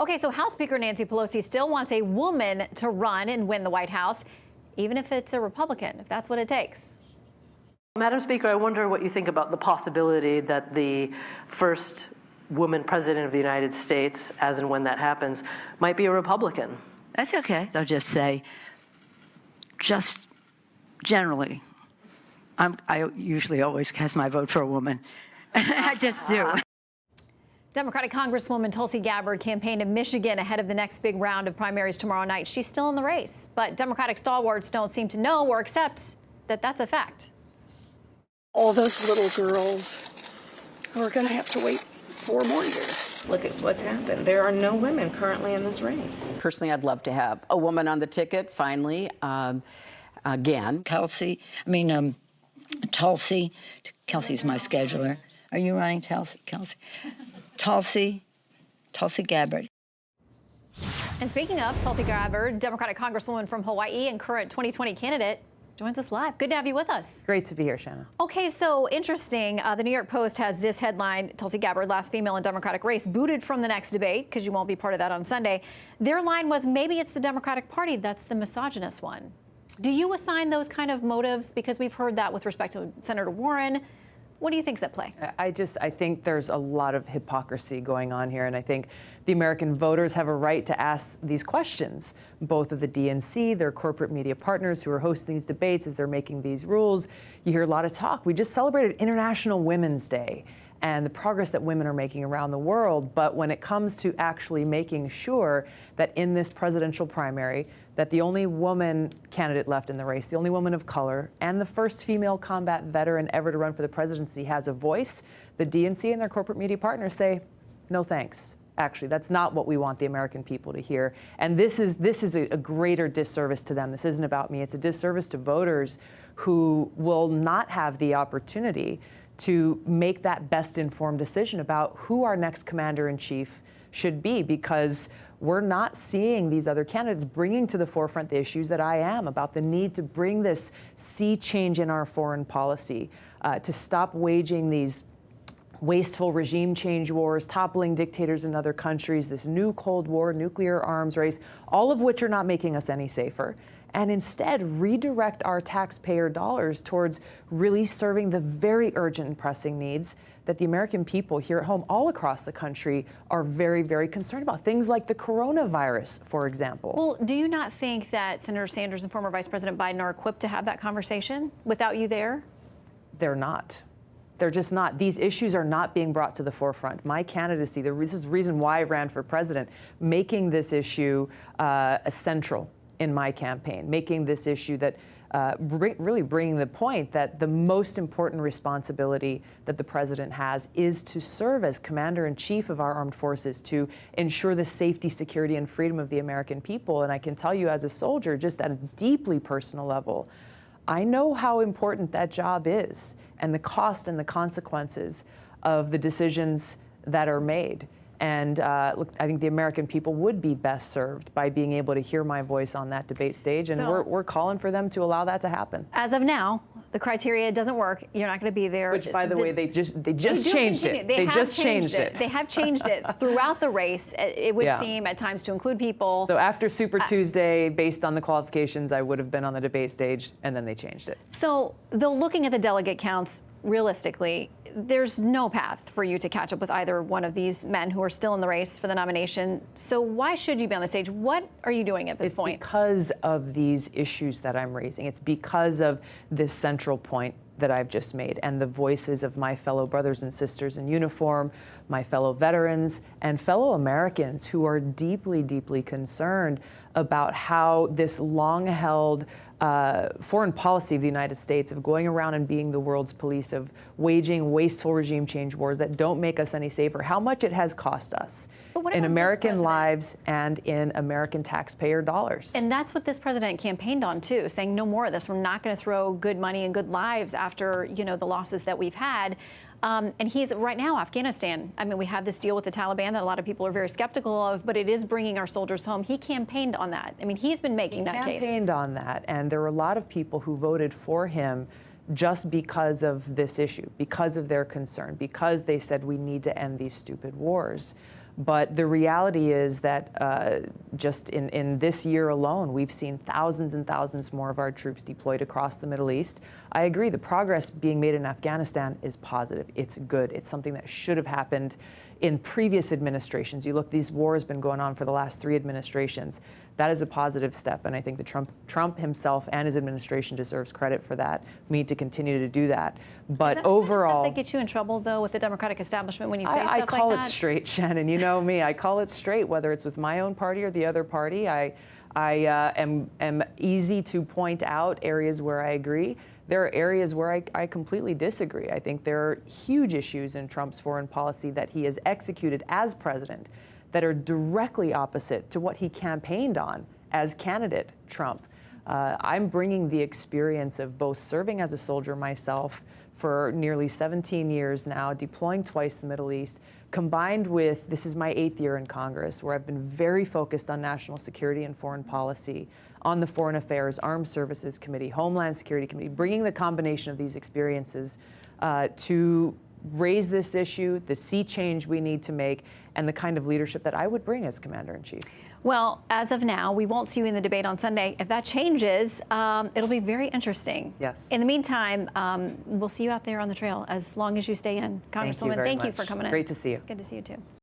Okay, so House Speaker Nancy Pelosi still wants a woman to run and win the White House, even if it's a Republican, if that's what it takes. Madam Speaker, I wonder what you think about the possibility that the first woman president of the United States, as and when that happens, might be a Republican. That's okay. I'll just say, just generally, I usually always cast my vote for a woman. I just do. Democratic Congresswoman Tulsi Gabbard campaigned in Michigan ahead of the next big round of primaries tomorrow night. She's still in the race, but Democratic stalwarts don't seem to know or accept that that's a fact. All those little girls who are going to have to wait 4 more years. Look at what's happened. There are no women currently in this race. Personally, I'd love to have a woman on the ticket, finally, again. Tulsi's my scheduler. Are you running, Tulsi Gabbard. And speaking of Tulsi Gabbard, Democratic Congresswoman from Hawaii and current 2020 candidate, joins us live. Good to have you with us. Great to be here, Shanna. Okay, so interesting. The New York Post has this headline: Tulsi Gabbard, last female in Democratic race, booted from the next debate because you won't be part of that on Sunday. Their line was, maybe it's the Democratic Party that's the misogynist one. Do you assign those kind of motives? Because we've heard that with respect to Senator Warren. What do you think's at play? I think there's a lot of hypocrisy going on here, and I think the American voters have a right to ask these questions, both of the DNC, their corporate media partners who are hosting these debates as they're making these rules. You hear a lot of talk. We just celebrated International Women's Day and the progress that women are making around the world, but when it comes to actually making sure that in this presidential primary, that the only woman candidate left in the race, the only woman of color, and the first female combat veteran ever to run for the presidency has a voice, the DNC and their corporate media partners say, no thanks. Actually, that's not what we want the American people to hear. And this is a greater disservice to them. This isn't about me. It's a disservice to voters who will not have the opportunity to make that best informed decision about who our next commander-in-chief should be, because we're not seeing these other candidates bringing to the forefront the issues that I am about, the need to bring this sea change in our foreign policy, to stop waging these wasteful regime change wars, toppling dictators in other countries, this new Cold War, nuclear arms race, all of which are not making us any safer, and instead redirect our taxpayer dollars towards really serving the very urgent and pressing needs that the American people here at home all across the country are very, very concerned about. Things like the coronavirus, for example. Well, do you not think that Senator Sanders and former Vice President Biden are equipped to have that conversation without you there? They're not. They're just not. These issues are not being brought to the forefront. My candidacy, this is the reason why I ran for president, making this issue central in my campaign, making this issue that really bringing the point that the most important responsibility that the president has is to serve as commander-in-chief of our armed forces, to ensure the safety, security, and freedom of the American people. And I can tell you as a soldier, just at a deeply personal level, I know how important that job is and the cost and the consequences of the decisions that are made. And look, I think the American people would be best served by being able to hear my voice on that debate stage, and So, we're calling for them to allow that to happen. As of now, the criteria doesn't work. You're not going to be there. Which, by the way, they just changed it. They just changed it. They have changed it throughout the race. It would seem at times to include people. So after Super Tuesday, based on the qualifications, I would have been on the debate stage, and then they changed it. So, though looking at the delegate counts, realistically, there's no path for you to catch up with either one of these men who are still in the race for the nomination. So why should you be on the stage? What are you doing at this point? It's because of these issues that I'm raising. It's because of this central point that I've just made and the voices of my fellow brothers and sisters in uniform, my fellow veterans, and fellow Americans who are deeply, deeply concerned about how this long-held foreign policy of the United States of going around and being the world's police, of waging wasteful regime change wars that don't make us any safer, how much it has cost us in American lives and in American taxpayer dollars. And that's what this president campaigned on, too, saying no more of this. We're not going to throw good money and good lives after, the losses that we've had. And he's right now, Afghanistan. I mean, we have this deal with the Taliban that a lot of people are very skeptical of, but it is bringing our soldiers home. He campaigned on that. I mean, he's been making that case. He campaigned on that, and there were a lot of people who voted for him just because of this issue, because of their concern, because they said we need to end these stupid wars. But the reality is that just in this year alone, we've seen thousands and thousands more of our troops deployed across the Middle East. I agree, the progress being made in Afghanistan is positive. It's good. It's something that should have happened in previous administrations. You look, these war has been going on for the last 3 administrations. That is a positive step, and I think that Trump himself and his administration deserves credit for that. We need to continue to do that. But is that overall, the kind of stuff that gets you in trouble, though, with the Democratic establishment when you say stuff like that? I call it straight, Shannon. You know me. I call it straight, whether it's with my own party or the other party. I am easy to point out areas where I agree. There are areas where I completely disagree. I think there are huge issues in Trump's foreign policy that he has executed as president that are directly opposite to what he campaigned on as candidate Trump. I'm bringing the experience of both serving as a soldier myself for nearly 17 years now, deploying twice the Middle East, combined with, this is my 8th year in Congress, where I've been very focused on national security and foreign policy, on the Foreign Affairs, Armed Services Committee, Homeland Security Committee, bringing the combination of these experiences to raise this issue, the sea change we need to make, and the kind of leadership that I would bring as Commander-in-Chief. Well, as of now, we won't see you in the debate on Sunday. If that changes, it'll be very interesting. Yes. In the meantime, we'll see you out there on the trail as long as you stay in. Congresswoman, thank you for coming in. Great to see you. Good to see you, too.